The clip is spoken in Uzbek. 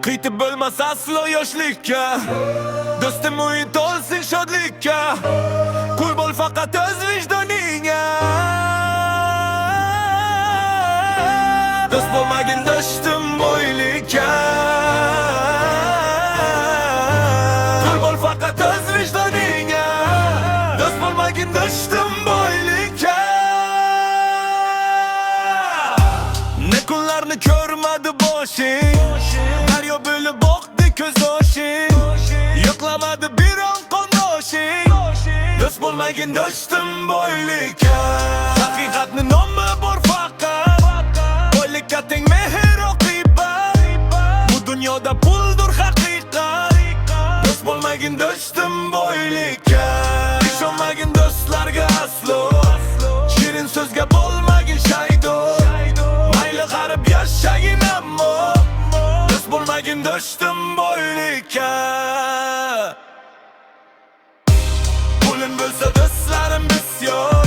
Qiytib bo'lmas aslo yoshlikka, do'stim umid olsin shodlikka. Qul bo'l faqat o'z vijdoningga. Do'st bo'lmagin do'stim boylikka. Qul bo'l faqat o'z vijdoningga. Do'st bo'lmagin do'stim boylikka. Ne kunlarni ko'rmadi boshing, daryo bo'lib boqdi ko'z yoshing. Yo'qlamadi bir on qondoshing. Do'st bo'lmagin do'stim boylikka. Haqiqatni nomi bor faqat, boylikka teng mehr oqibat. Bu dunyoda puldir haqiqat. Do'st bo'lmagin do'stim boylikka. Ishonmagin do'stlarga aslo, shirin so'zga bo'lmagin shaydon. Mayli g'arib yashagin ammo, do'st bo'lmagin do'stim boylikka. Pulim bo'lsa do'stlarim bisyor,